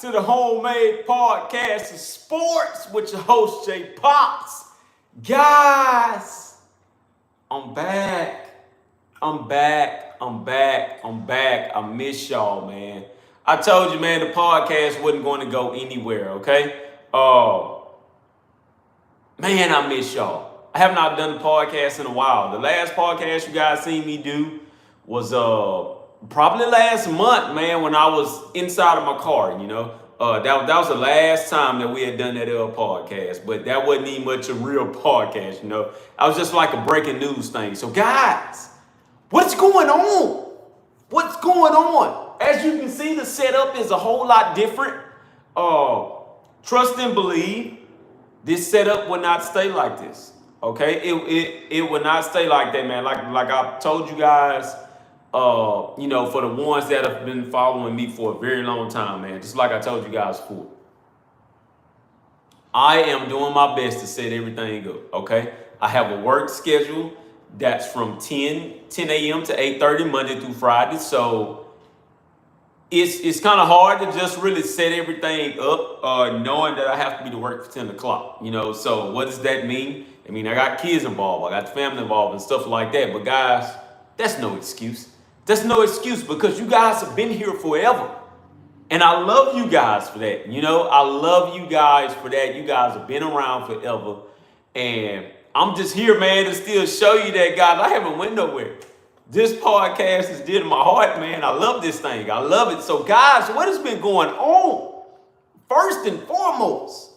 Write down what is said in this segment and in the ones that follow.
to the homemade podcast of sports with your host, Jay Pops. Guys, I'm back. I miss y'all, man. I told you, man, the podcast wasn't going to go anywhere, okay? Man, I miss y'all. I have not done the podcast in a while. The last podcast you guys seen me do was probably last month, man, when I was inside of my car, you know. That was the last time that we had done that podcast, but that wasn't even much a real podcast, you know. I was just like a breaking news thing. So guys, what's going on? What's going on? As you can see, the setup is a whole lot different. Trust and believe, this setup will not stay like this. Okay, it will not stay like that, man. Like I told you guys, you know, for the ones that have been following me for a very long time, man. Just like I told you guys before, I am doing my best to set everything up. Okay, I have a work schedule that's from 10 a.m. to 8:30 Monday through Friday. So it's kind of hard to just really set everything up, knowing that I have to be to work for 10 o'clock, you know. So what does that mean? I mean, I got kids involved, I got the family involved and stuff like that. But guys, that's no excuse. That's no excuse because you guys have been here forever. And I love you guys for that. You know, I love you guys for that. You guys have been around forever. And I'm just here, man, to still show you that, guys, I haven't went nowhere. This podcast is dear to my heart, man. I love this thing. I love it. So, guys, what has been going on? First and foremost,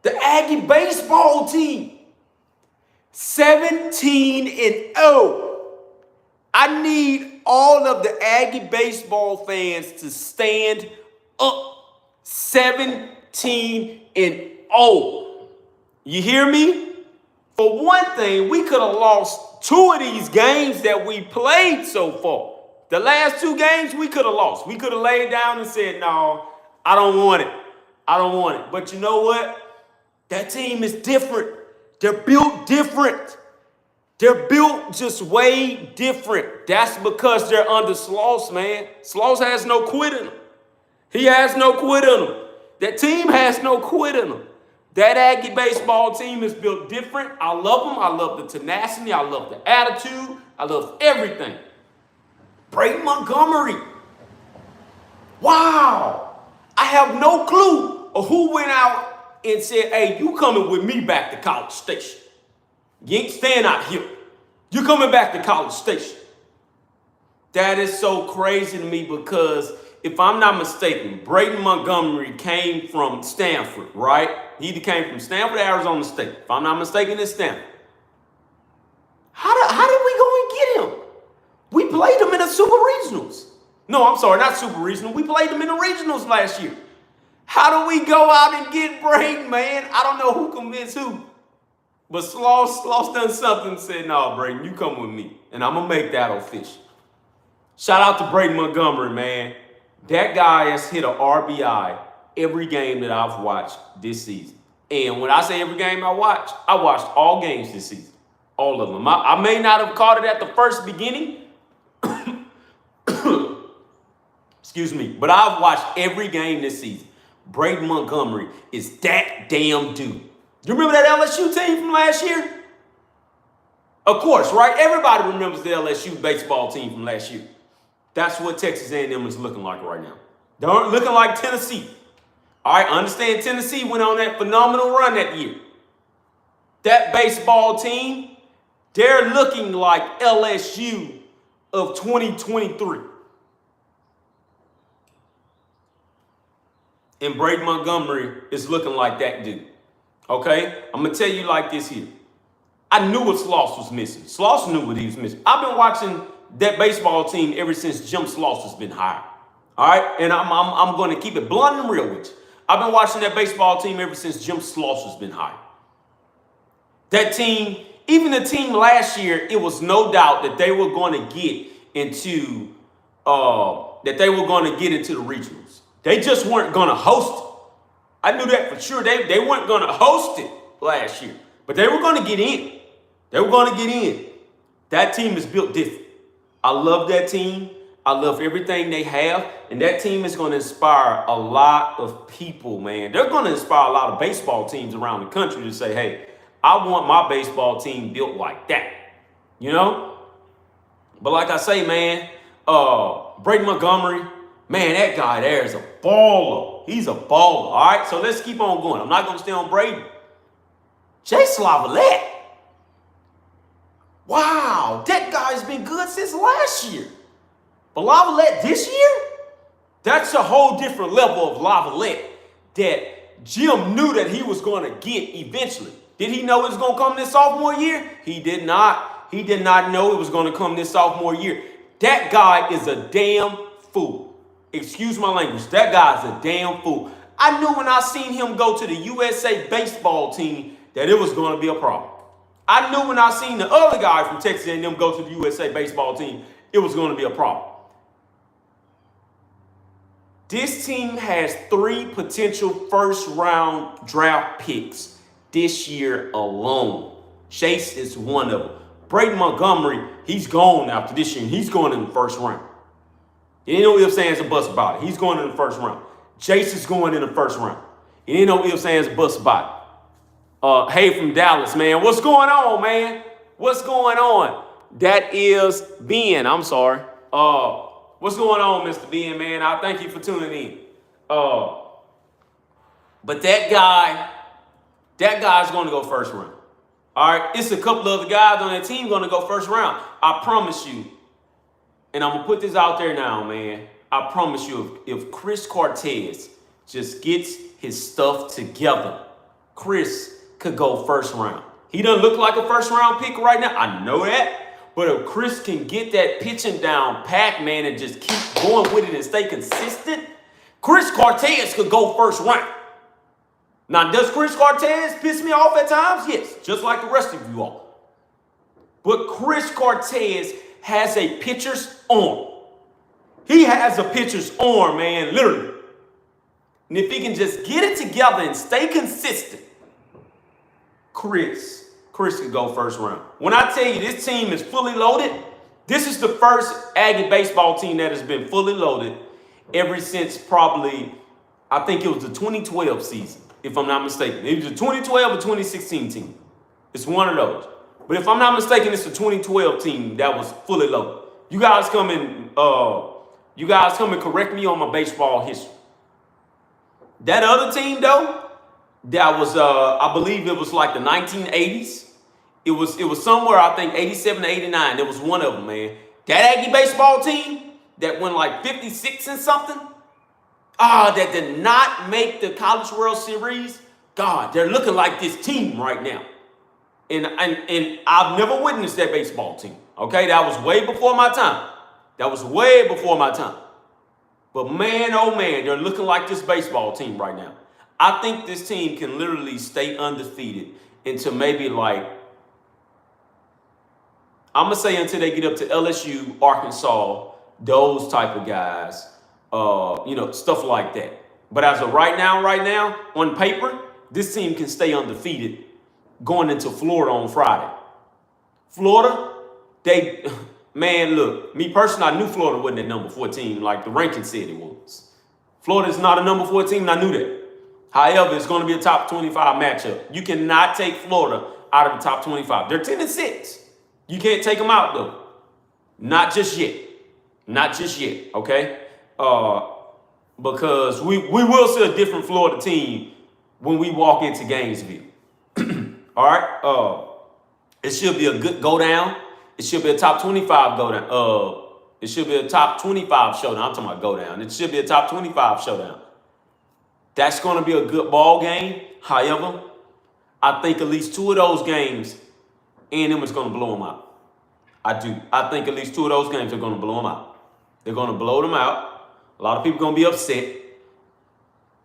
the Aggie Baseball team, 17-0. I need all of the Aggie Baseball fans to stand up. 17-0. You hear me? For one thing, we could have lost 2 of these games that we played so far. The last 2 games we could have lost. We could have laid down and said, no, I don't want it. I don't want it. But you know what? That team is different. They're built different. They're built just way different. That's because they're under Sloss, man. Sloss has no quit in him. He has no quit in him. That team has no quit in them. That Aggie baseball team is built different. I love them. I love the tenacity. I love the attitude. I love everything. Brady Montgomery. Wow. I have no clue of who went out and said, hey, you coming with me back to College Station. You ain't staying out here. You coming back to College Station. That is so crazy to me because if I'm not mistaken, Brady Montgomery came from Stanford, right? He either came from Stanford or Arizona State. If I'm not mistaken, it's Stanford. How did we go and get him? We played him in the Super Regionals. No, I'm sorry, not Super Regional. We played him in the Regionals last year. How do we go out and get Brady, man? I don't know who convinced who. But Sloss done something and said, no, Brady, you come with me. And I'm going to make that official. Shout out to Brady Montgomery, man. That guy has hit an RBI every game that I've watched this season. And when I say every game I watched all games this season. All of them. I may not have caught it at the first beginning. Excuse me. But I've watched every game this season. Brady Montgomery is that damn dude. You remember that LSU team from last year? Of course, right? Everybody remembers the LSU baseball team from last year. That's what Texas A&M is looking like right now. They're looking like Tennessee. All right, understand Tennessee went on that phenomenal run that year. That baseball team, they're looking like LSU of 2023. And Brady Montgomery is looking like that dude. Okay? I'm going to tell you like this here. I knew what Sloss was missing. Sloss knew what he was missing. I've been watching that baseball team ever since Jim Sloss has been hired. All right? And I'm going to keep it blunt and real with you. I've been watching that baseball team ever since Jim Sloss has been hired. That team, even the team last year, it was no doubt that they were going to get into the regionals. They just weren't going to host it. I knew that for sure. They weren't going to host it last year, but they were going to get in. They were going to get in. That team is built different. I love that team. I I love everything they have. And that team is going to inspire a lot of people, man. They're going to inspire a lot of baseball teams around the country to say, hey, I want my baseball team built like that. You know? But like I say, man, Brady Montgomery, man, that guy there is a baller. He's a baller, all right? So let's keep on going. I'm not going to stay on Brady. Jason Lavalette. Wow, that guy's been good since last year. But Lavalette this year, that's a whole different level of Lavalette that Jim knew that he was going to get eventually. Did he know it was going to come this sophomore year? He did not. He did not know it was going to come this sophomore year. That guy is a damn fool. Excuse my language. That guy's a damn fool. I knew when I seen him go to the USA baseball team that it was going to be a problem. I knew when I seen the other guy from Texas A&M go to the USA baseball team, it was going to be a problem. This team has 3 potential first-round draft picks this year alone. Chase is one of them. Brady Montgomery, he's gone after this year. He's going in the first round. Ain't no ifs, ands, or buts about it. He's going in the first round. Chase is going in the first round. Ain't no ifs, ands, or buts about it. Hey from Dallas, man. What's going on, man? What's going on? That is Ben. I'm sorry. What's going on, Mr. Ben, man? I thank you for tuning in. But that guy's going to go first round. All right, it's a couple of other guys on that team going to go first round. I promise you. And I'm going to put this out there now, man. I promise you, if Chris Cortez just gets his stuff together, Chris could go first round. He doesn't look like a first round pick right now. I know that. But if Chris can get that pitching down pat, man, and just keep going with it and stay consistent, Chris Cortez could go first round. Now, does Chris Cortez piss me off at times? Yes, just like the rest of you all. But Chris Cortez has a pitcher's arm. He has a pitcher's arm, man, literally. And if he can just get it together and stay consistent, Chris could go first round. When I tell you this team is fully loaded, this is the first Aggie baseball team that has been fully loaded ever since probably, I think it was the 2012 season, if I'm not mistaken. It was the 2012 or 2016 team. It's one of those. But if I'm not mistaken, it's the 2012 team that was fully loaded. You guys come and correct me on my baseball history. That other team, though, that was, I believe it was like the 1980s. It was somewhere, I think, 87 to 89. There was one of them, man. That Aggie baseball team that won like 56 and something, that did not make the College World Series. God, they're looking like this team right now. And I've never witnessed that baseball team. Okay, that was way before my time. But man, oh man, they're looking like this baseball team right now. I think this team can literally stay undefeated until maybe like, I'm going to say until they get up to LSU, Arkansas, those type of guys, stuff like that. But as of right now, on paper, this team can stay undefeated going into Florida on Friday. Florida, man, look, me personally, I knew Florida wasn't at number 14 like the ranking said it was. Florida is not a number 14, and I knew that. However, it's going to be a top 25 matchup. You cannot take Florida out of the top 25. They're 10-6. You can't take them out, though. Not just yet, okay? Because we will see a different Florida team when we walk into Gainesville. All right? It should be a good go down. It should be a top 25 go down. It should be a top 25 showdown. I'm talking about go down. It should be a top 25 showdown. That's going to be a good ball game. However, I think at least 2 of those games, A&M is going to blow them out. I do. I think at least 2 of those games are going to blow them out. They're going to blow them out. A lot of people are going to be upset.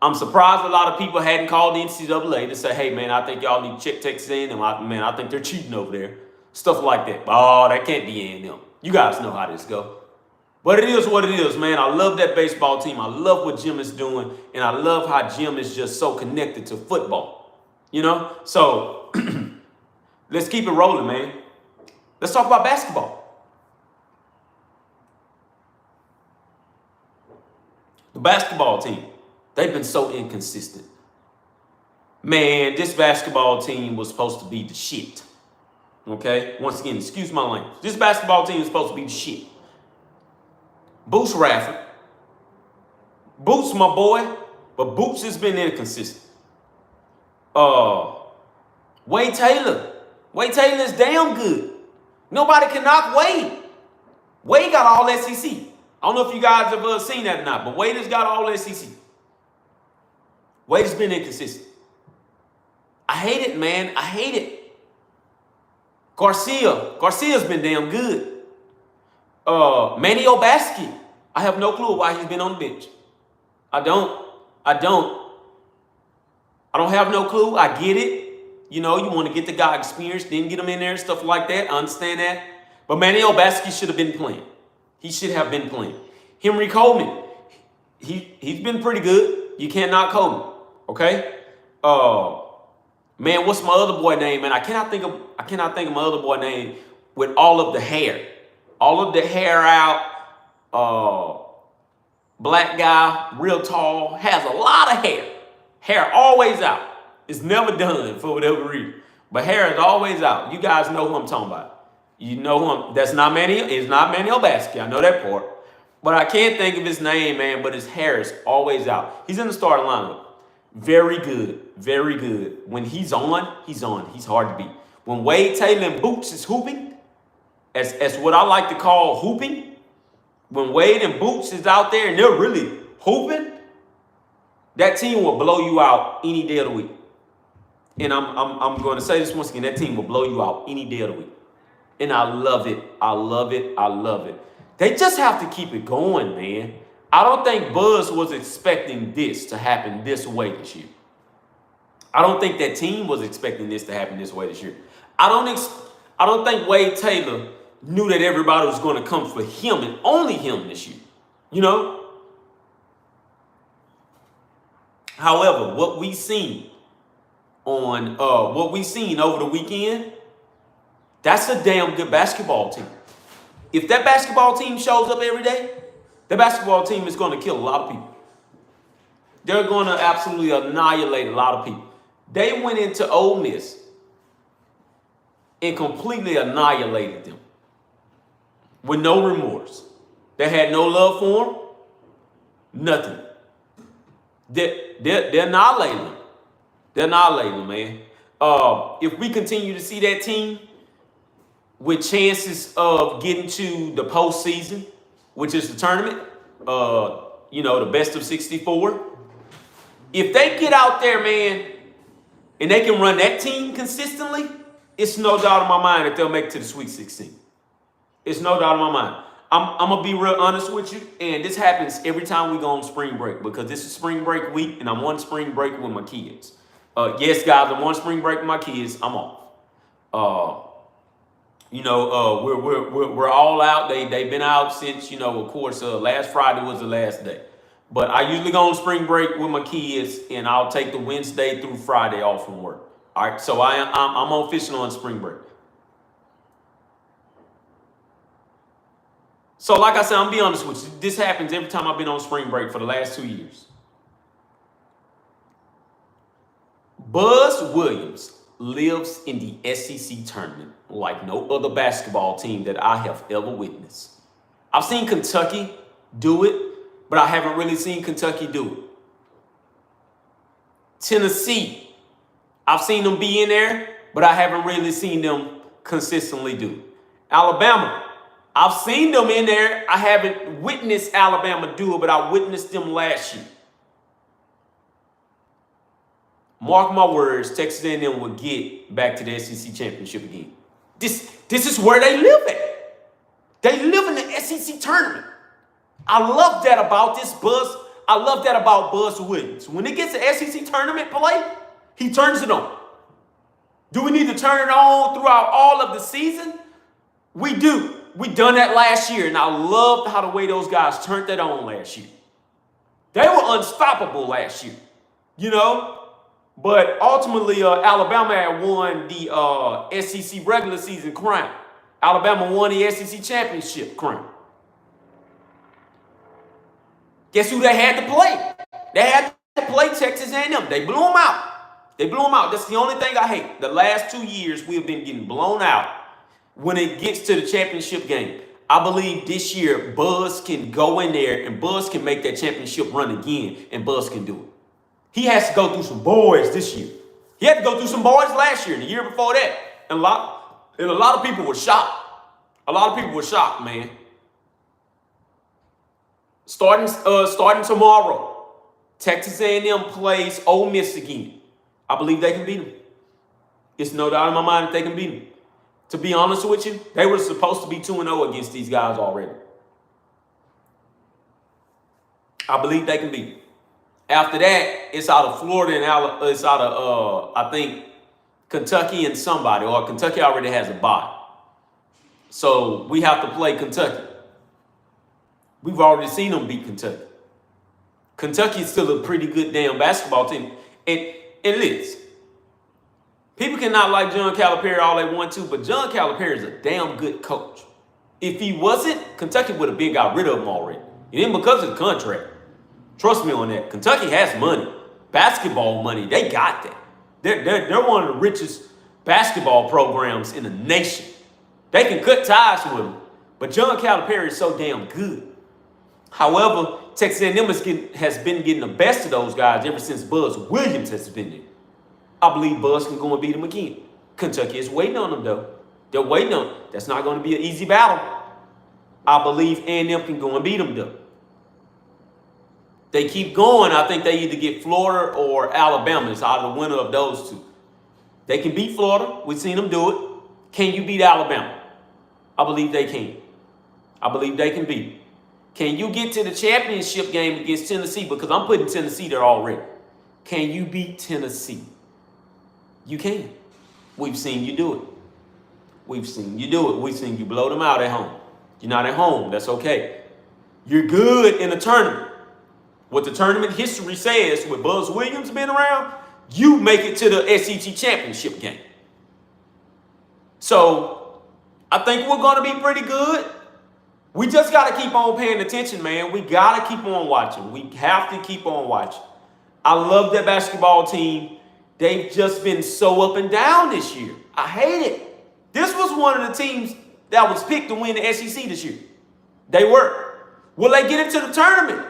I'm surprised a lot of people hadn't called the NCAA to say, hey, man, I think y'all need to check Texas A&M. I think they're cheating over there. Stuff like that. Oh, that can't be A&M. You guys know how this goes. But it is what it is, man. I love that baseball team. I love what Jim is doing. And I love how Jim is just so connected to football. So let's keep it rolling, man. Let's talk about basketball. basketball team, they've been so inconsistent. Man, this basketball team was supposed to be the shit. Okay? Once again, excuse my language. This basketball team is supposed to be the shit. Boots Rafford. Boots, my boy, but Boots has been inconsistent. Wade Taylor. Wade Taylor is damn good. Nobody can knock Wade. Wade got all SEC. I don't know if you guys have seen that or not, but Wade has got all SEC. Wade has been inconsistent. I hate it, man. I hate it. Garcia's been damn good. Manny Obaski. I have no clue why he's been on the bench. I don't have no clue. I get it. You know, you want to get the guy experience, then get him in there, stuff like that. I understand that. But Manny Obaski should have been playing. He should have been playing. Henry Coleman, he's been pretty good. You can't knock Coleman. Okay? Man, what's my other boy name? Man, I cannot think of my other boy name with all of the hair. All of the hair out. Black guy, real tall, has a lot of hair. Hair always out. It's never done for whatever reason. But hair is always out. You guys know who I'm talking about. You know who I'm, that's not Manny, it's not Manny Obaski. I know that part. But I can't think of his name, man, but his hair is always out. He's in the starting lineup. Very good. Very good. When he's on. He's hard to beat. When Wade Taylor and Boots is hooping, as what I like to call hooping, when Wade and Boots is out there and they're really hooping, that team will blow you out any day of the week. And I'm going to say this once again, that team will blow you out any day of the week. And I love it. I love it. I love it. They just have to keep it going, man. I don't think Buzz was expecting this to happen this way this year. I don't think that team was expecting this to happen this way this year. I don't think Wade Taylor knew that everybody was going to come for him and only him this year. You know? However, what we seen over the weekend, that's a damn good basketball team. If that basketball team shows up every day, the basketball team is going to kill a lot of people. They're going to absolutely annihilate a lot of people. They went into Ole Miss and completely annihilated them with no remorse. They had no love for them. Nothing. They're annihilating them. They're annihilating them, man. If we continue to see that team with chances of getting to the postseason, which is the tournament, the best of 64. If they get out there, man, and they can run that team consistently, it's no doubt in my mind that they'll make it to the Sweet 16. It's no doubt in my mind. I'm going to be real honest with you, and this happens every time we go on spring break because this is spring break week, and I'm on spring break with my kids. Yes, guys, I'm on spring break with my kids. I'm off. We're all out. They've been out since, of course, last Friday was the last day. But I usually go on spring break with my kids, and I'll take the Wednesday through Friday off from work. All right, so I'm officially on spring break. So like I said, I'm going to be honest with you. This happens every time I've been on spring break for the last 2 years. Buzz Williams lives in the SEC tournament like no other basketball team that I have ever witnessed. I've seen Kentucky do it, but I haven't really seen Kentucky do it. Tennessee, I've seen them be in there, but I haven't really seen them consistently do it. Alabama, I've seen them in there. I haven't witnessed Alabama do it, but I witnessed them last year. Mark my words, Texas A&M will get back to the SEC championship again. This is where they live at. They live in the SEC tournament. I love that about this Buzz. I love that about Buzz Williams. When it gets to SEC tournament play, he turns it on. Do we need to turn it on throughout all of the season? We do. We done that last year, and I loved how the way those guys turned that on last year. They were unstoppable last year, But ultimately, Alabama had won the SEC regular season crown. Alabama won the SEC championship crown. Guess who they had to play? They had to play Texas A&M. They blew them out. They blew them out. That's the only thing I hate. The last 2 years, we have been getting blown out when it gets to the championship game. I believe this year, Buzz can go in there and Buzz can make that championship run again, and Buzz can do it. He has to go through some boys this year. He had to go through some boys last year, the year before that. And a lot of people were shocked. A lot of people were shocked, man. Starting tomorrow, Texas A&M plays Ole Miss again. I believe they can beat them. It's no doubt in my mind that they can beat them. To be honest with you, they were supposed to be 2-0 against these guys already. I believe they can beat them. After that, it's out of Florida and it's out of, I think, Kentucky and somebody, or Kentucky already has a bye. So we have to play Kentucky. We've already seen them beat Kentucky. Kentucky is still a pretty good damn basketball team. And listen, people cannot like John Calipari all they want to, but John Calipari is a damn good coach. If he wasn't, Kentucky would have been got rid of him already. It ain't because of the contract. Trust me on that. Kentucky has money, basketball money. They got that. They're one of the richest basketball programs in the nation. They can cut ties with them, but John Calipari is so damn good. However, Texas A&M has been getting the best of those guys ever since Buzz Williams has been there. I believe Buzz can go and beat them again. Kentucky is waiting on them, though. They're waiting on them. That's not going to be an easy battle. I believe A&M can go and beat them, though. They keep going, I think they either get Florida or Alabama. It's either the winner of those two. They can beat Florida. We've seen them do it. Can you beat Alabama? I believe they can. I believe they can beat. Can you get to the championship game against Tennessee? Because I'm putting Tennessee there already. Can you beat Tennessee? You can. We've seen you do it. We've seen you do it. We've seen you blow them out at home. You're not at home. That's okay. You're good in the tournament. What the tournament history says, with Buzz Williams being around, you make it to the SEC championship game. So I think we're going to be pretty good. We just got to keep on paying attention, man. We got to keep on watching. We have to keep on watching. I love that basketball team. They've just been so up and down this year. I hate it. This was one of the teams that was picked to win the SEC this year. They were. Will they get into the tournament?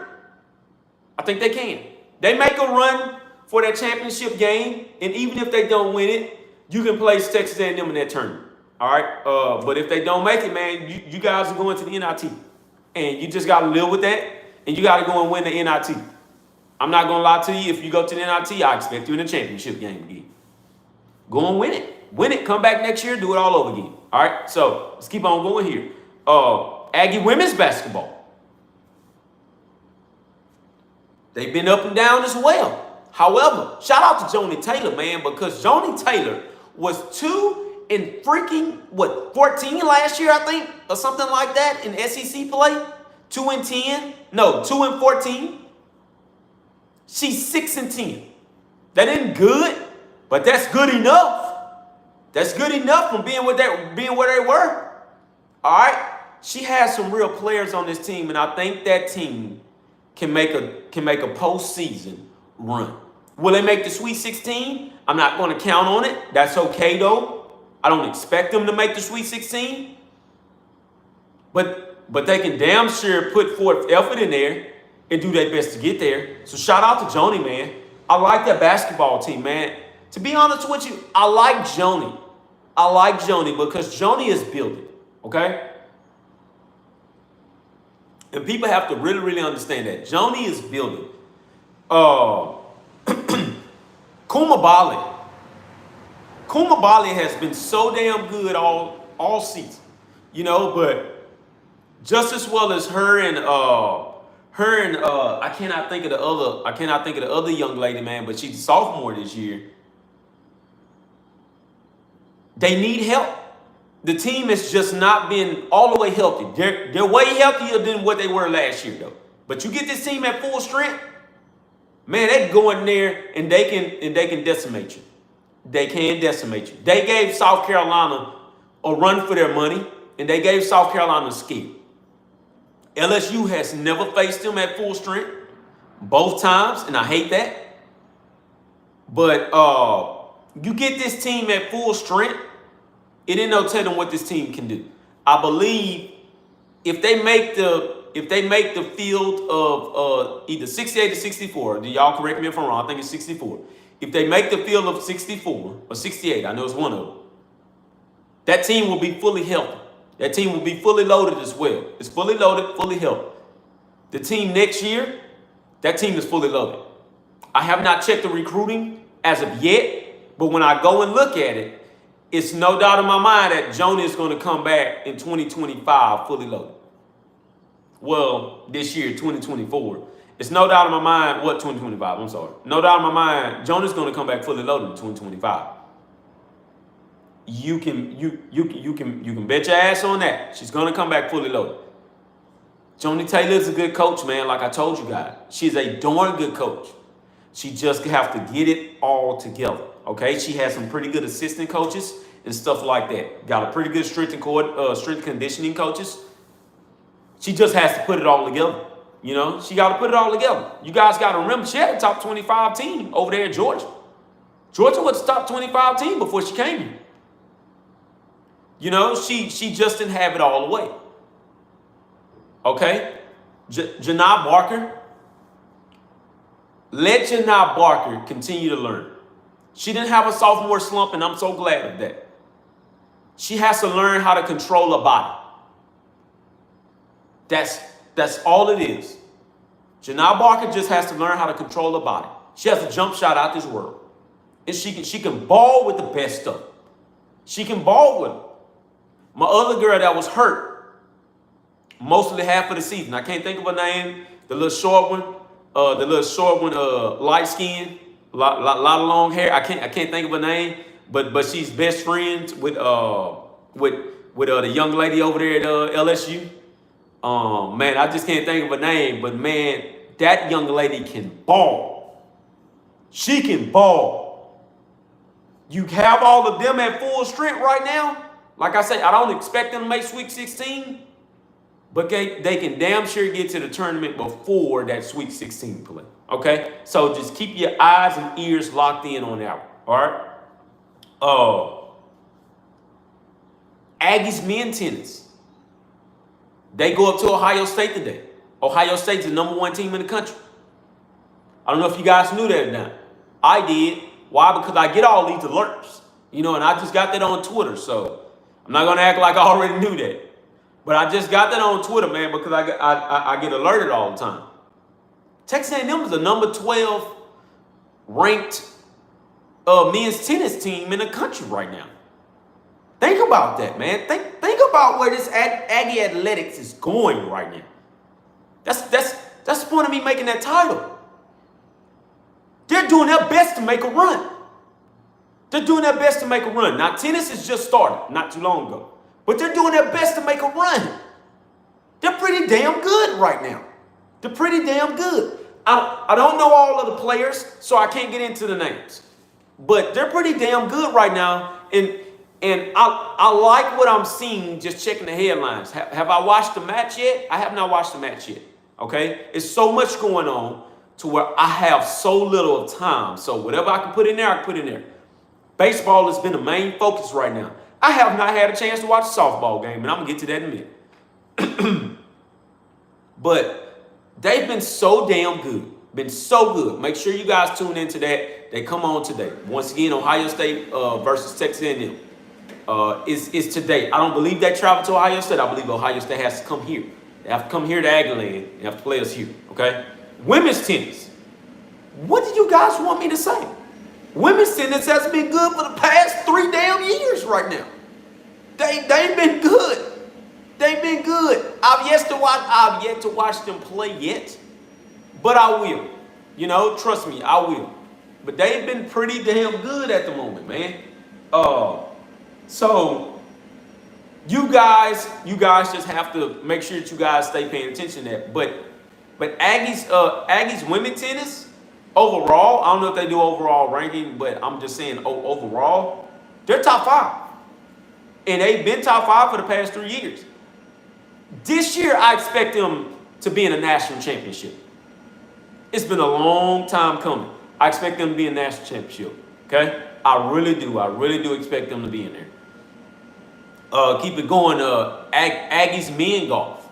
I think they can. They make a run for that championship game, and even if they don't win it, you can place Texas A&M in that tournament. All right? But if they don't make it, man, you guys are going to the NIT. And you just got to live with that, and you got to go and win the NIT. I'm not going to lie to you. If you go to the NIT, I expect you in the championship game again. Go and win it. Win it. Come back next year. Do it all over again. All right? So let's keep on going here. Aggie women's basketball. They've been up and down as well. However, shout out to Joni Taylor, man, because Joni Taylor was 2-14 last year, I think, or something like that in SEC play. 2-10. No, 2-14. She's 6-10. That ain't good, but that's good enough. That's good enough from being where they were. All right. She has some real players on this team, and I think that team can make a postseason run. Will they make the Sweet 16? I'm not going to count on it. That's okay, though. I don't expect them to make the Sweet 16. But they can damn sure put forth effort in there and do their best to get there. So shout out to Joni, man. I like that basketball team, man. To be honest with you, I like Joni. I like Joni because Joni is building, okay? And people have to really, really understand that. Joni is building. Kuma Bali has been so damn good all season, you know, but just as well as her and I cannot think of the other young lady, man, but she's a sophomore this year. They need help. The team has just not been all the way healthy. They're way healthier than what they were last year, though. But you get this team at full strength, man, they can go in there and they can decimate you. They can decimate you. They gave South Carolina a run for their money, and they gave South Carolina a skill. LSU has never faced them at full strength both times, and I hate that. But you get this team at full strength, it ain't no telling what this team can do. I believe if they make the field of either 68 or 64, do y'all correct me if I'm wrong? I think it's 64. If they make the field of 64 or 68, I know it's one of them, that team will be fully healthy. That team will be fully loaded as well. It's fully loaded, fully healthy. The team next year, that team is fully loaded. I have not checked the recruiting as of yet, but when I go and look at it, it's no doubt in my mind that Jonah is going to come back in 2025 fully loaded. Well, this year, 2024. It's no doubt in my mind, 2025? I'm sorry. No doubt in my mind, Jonah's going to come back fully loaded in 2025. You can bet your ass on that. She's going to come back fully loaded. Joni Taylor's a good coach, man, like I told you guys. She's a darn good coach. She just have to get it all together, okay? She has some pretty good assistant coaches and stuff like that. Got a pretty good strength and conditioning coaches. She just has to put it all together, you know? She got to put it all together. You guys got to remember, she had a top 25 team over there in Georgia. Georgia was the top 25 team before she came here. You know, she just didn't have it all the way. Okay? Janai Barker. Let Janai Barker continue to learn. She didn't have a sophomore slump, and I'm so glad of that. She has to learn how to control her body. That's all it is. Janai Barker just has to learn how to control her body. She has a jump shot out this world. And she can ball with the best stuff. She can ball with them. My other girl that was hurt mostly half of the season. I can't think of her name. The little short one, light skin, lot of long hair. I can't think of her name, but she's best friends with the young lady over there at LSU. Man, I just can't think of her name, but man, that young lady can ball. She can ball. You have all of them at full strength right now. Like I say, I don't expect them to make Sweet 16, but they can damn sure get to the tournament before that Sweet 16 play. Okay? So just keep your eyes and ears locked in on that one. All right? Aggies men tennis. They go up to Ohio State today. Ohio State's the #1 team in the country. I don't know if you guys knew that or not. I did. Why? Because I get all these alerts. You know, and I just got that on Twitter, so I'm not going to act like I already knew that. But I just got that on Twitter, man, because I get alerted all the time. Texas A&M is the #12 ranked men's tennis team in the country right now. Think about that, man. Think about where this Aggie Athletics is going right now. That's the point of me making that title. They're doing their best to make a run. They're doing their best to make a run. Now, tennis has just started not too long ago. But they're doing their best to make a run. They're pretty damn good right now. They're pretty damn good. I don't know all of the players, so I can't get into the names. But they're pretty damn good right now. And I like what I'm seeing just checking the headlines. Have I watched the match yet? I have not watched the match yet. Okay? It's so much going on to where I have so little of time. So whatever I can put in there, I can put in there. Baseball has been the main focus right now. I have not had a chance to watch a softball game, and I'm going to get to that in a minute. But they've been so damn good. Been so good. Make sure you guys tune into that. They come on today. Once again, Ohio State versus Texas A&M is today. I don't believe they travel to Ohio State. I believe Ohio State has to come here. They have to come here to Aggieland. They have to play us here, okay? Women's tennis. What did you guys want me to say? Women's tennis has been good for the past 3 damn years right now. They've been good. They've been good. I've yet to watch them play yet, but I will. You know, trust me, I will. But they've been pretty damn good at the moment, man. So you guys just have to make sure that you guys stay paying attention to that. But Aggies women tennis overall, I don't know if they do overall ranking, but I'm just saying overall, they're top 5. And they've been top 5 for the past 3 years. This year, I expect them to be in a national championship. It's been a long time coming. I expect them to be in a national championship. Okay? I really do. I really do expect them to be in there. Keep it going. Aggies men golf.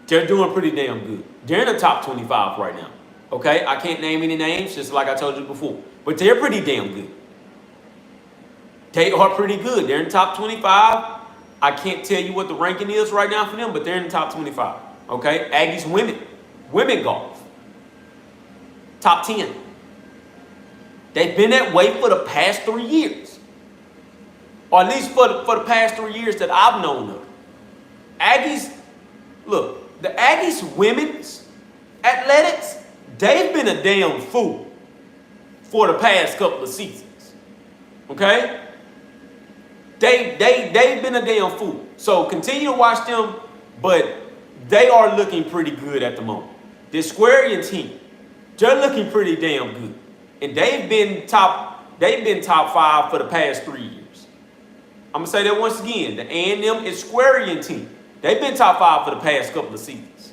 They're doing pretty damn good. They're in the top 25 right now. Okay? I can't name any names, just like I told you before. But they're pretty damn good. They are pretty good. They're in the top 25. I can't tell you what the ranking is right now for them, but they're in the top 25. Okay? Aggies women golf. Top 10. They've been that way for the past 3 years. Or at least for the past 3 years that I've known of. Aggies, look, the Aggies women's athletics, they've been a damn fool for the past couple of seasons. Okay? They've been a damn fool. So continue to watch them, but they are looking pretty good at the moment. This Squarian team, they're looking pretty damn good. And they've been top 5 for the past 3 years. I'm gonna say that once again. The A&M Squarian team, they've been top 5 for the past couple of seasons.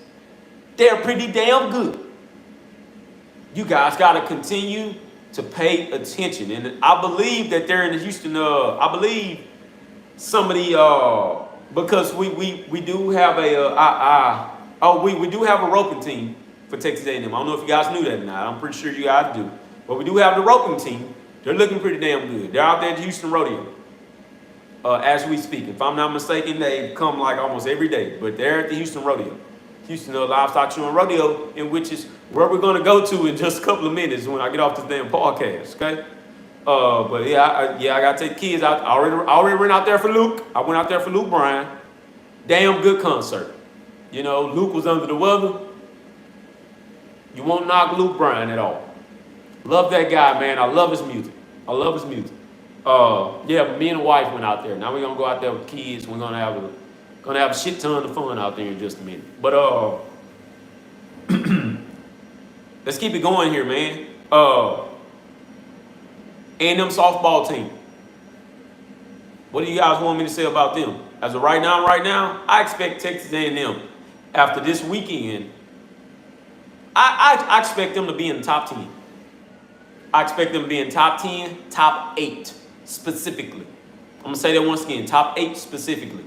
They're pretty damn good. You guys gotta continue to pay attention. And I believe that they're in the Houston, I believe somebody, because we do have we do have a roping team for Texas A&M. I don't know if you guys knew that or not. I'm pretty sure you guys do. But we do have the roping team. They're looking pretty damn good. They're out there at the Houston Rodeo as we speak. If I'm not mistaken, they come like almost every day. But they're at the Houston Rodeo. Houston Livestock Show and Rodeo, in which is where we're going to go to in just a couple of minutes when I get off this damn podcast, okay? But yeah, I got to take the kids out. I already went out there for Luke. I went out there for Luke Bryan. Damn good concert. You know, Luke was under the weather. You won't knock Luke Bryan at all. Love that guy, man. I love his music. Yeah, but me and the wife went out there. Now we're gonna go out there with kids. We're gonna have a shit ton of fun out there in just a minute. But let's keep it going here, man. A&M softball team. What do you guys want me to say about them? As of right now, I expect Texas A&M after this weekend. I expect them to be in the top 10. I expect them to be in top 10, top 8 specifically. I'm going to say that once again, top 8 specifically.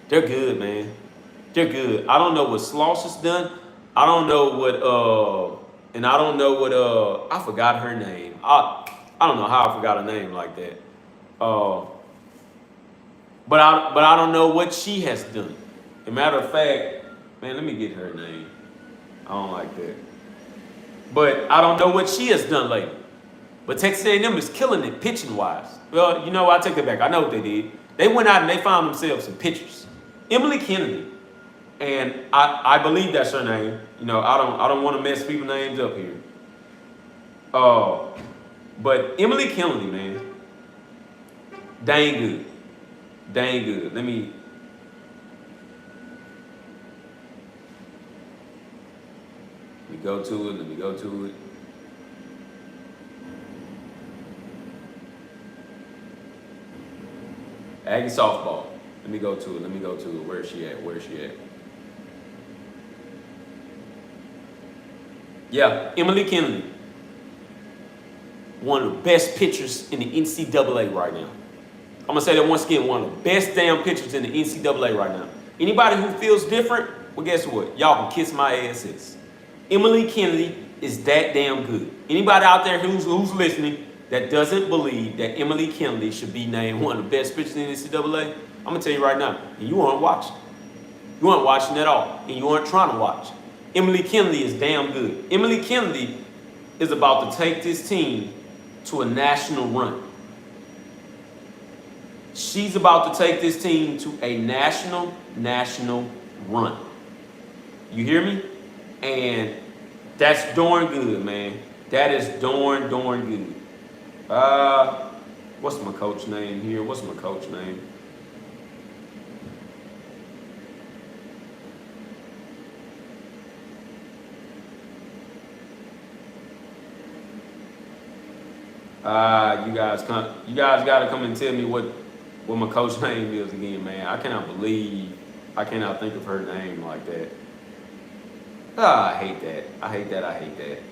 They're good, man. They're good. I don't know what Sloss has done. I don't know what, I forgot her name. I don't know how I forgot her name like that. But I don't know what she has done. As a matter of fact, man, let me get her name. I don't like that. But I don't know what she has done lately. But Texas A&M is killing it pitching-wise. Well, you know, I take that back. I know what they did. They went out and they found themselves some pitchers. Emily Kennedy. And I believe that's her name. You know, I don't want to mess people's names up here. But Emily Kennedy, man. Dang good. Dang good. Let me go to it. Aggie softball. Let me go to it. Where's she at? Yeah, Emily Kennedy. One of the best pitchers in the NCAA right now. I'm going to say that once again. One of the best damn pitchers in the NCAA right now. Anybody who feels different, well, guess what? Y'all can kiss my asses. Emily Kennedy is that damn good. Anybody out there who's listening that doesn't believe that Emily Kennedy should be named one of the best pitchers in the NCAA, I'm going to tell you right now, and you aren't watching. You aren't watching at all, and you aren't trying to watch. Emily Kennedy is damn good. Emily Kennedy is about to take this team to a national run. She's about to take this team to a national run. You hear me? And that's darn good, man. That is darn good. What's my coach name here? You guys got to come and tell me what what my coach name is again, man. I cannot think of her name like that. Ah, I hate that. I hate that.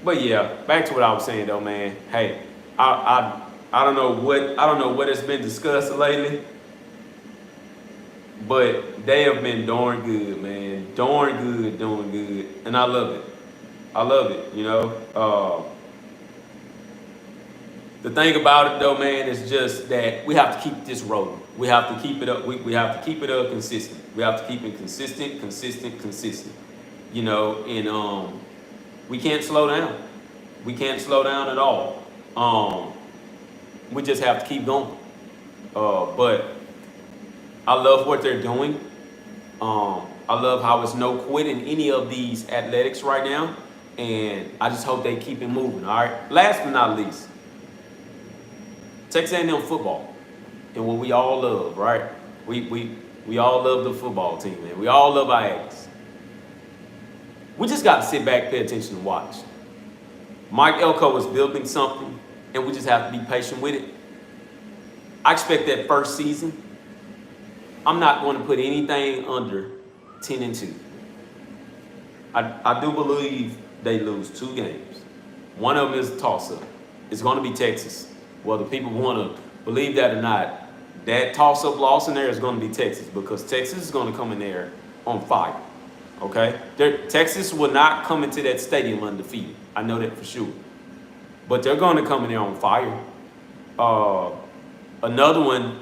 But yeah, back to what I was saying though, man. Hey, I don't know what has been discussed lately, but they have been darn good, man. Darn good, doing good, and I love it. I love it. The thing about it though, man, is just that we have to keep this rolling. We have to keep it up. We have to keep it up consistent. We have to keep it consistent. And we can't slow down. We can't slow down at all. We just have to keep going. But I love what they're doing. I love how it's no quit in any of these athletics right now. And I just hope they keep it moving, all right? Last but not least, Texas A&M football and what we all love, right? We all love the football team, man. We all love our Aggies. We just got to sit back, pay attention, and watch. Mike Elko is building something, and we just have to be patient with it. I expect that first season, I'm not going to put anything under 10-2. I do believe they lose 2 games. One of them is a toss-up. It's going to be Texas. Whether people want to believe that or not, that toss-up loss in there is going to be Texas because Texas is going to come in there on fire. Okay? Texas will not come into that stadium undefeated. I know that for sure. But they're going to come in there on fire. Another one,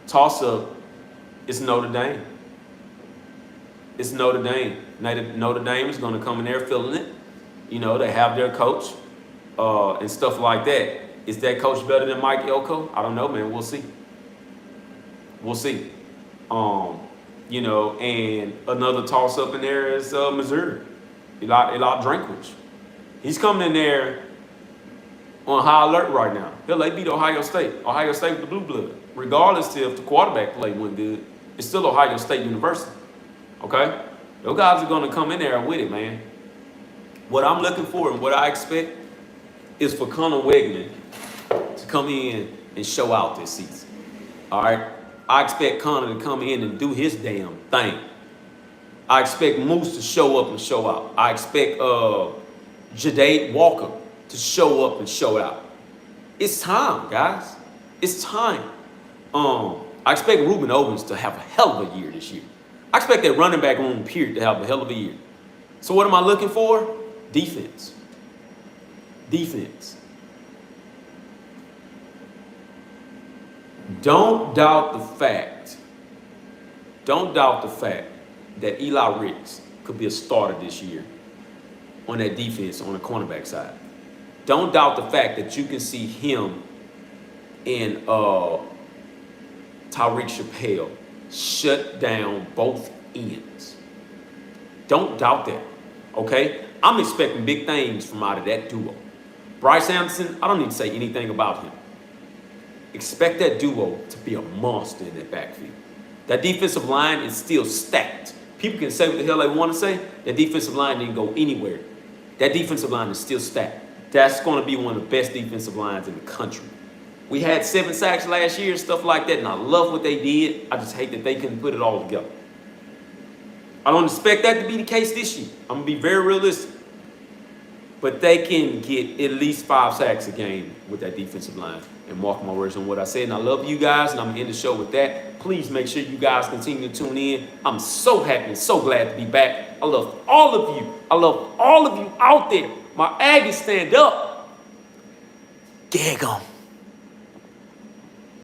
toss-up, is Notre Dame. It's Notre Dame. Notre Dame is going to come in there feeling it. They have their coach and stuff like that. Is that coach better than Mike Elko? I don't know, man. We'll see. And another toss-up in there is Missouri. Eli Drinkwitz. He's coming in there on high alert right now. They beat Ohio State. Ohio State with the blue blood. Regardless if the quarterback play went good, it's still Ohio State University. Okay? Those guys are going to come in there with it, man. What I'm looking for and what I expect is for Conor Weigman to come in and show out this season. All right? I expect Conor to come in and do his damn thing. I expect Moose to show up and show out. I expect Ja'Day Walker to show up and show out. It's time, guys. It's time. I expect Ruben Owens to have a hell of a year this year. I expect that running back room, period, to have a hell of a year. So what am I looking for? Defense. Don't doubt the fact that Eli Ricks could be a starter this year on that defense on the cornerback side. Don't doubt the fact that you can see him and Tyreek Chappelle shut down both ends. Don't doubt that, okay? I'm expecting big things from out of that duo. Bryce Anderson, I don't need to say anything about him. Expect that duo to be a monster in that backfield. That defensive line is still stacked. People can say what the hell they want to say. That defensive line didn't go anywhere. That defensive line is still stacked. That's going to be one of the best defensive lines in the country. We had 7 sacks last year, stuff like that, and I love what they did. I just hate that they couldn't put it all together. I don't expect that to be the case this year. I'm going to be very realistic. But they can get at least 5 sacks a game with that defensive line. And mark my words on what I said. And I love you guys, and I'm going to end the show with that. Please make sure you guys continue to tune in. I'm so happy and so glad to be back. I love all of you. I love all of you out there. My Aggies, stand up. Gag 'em.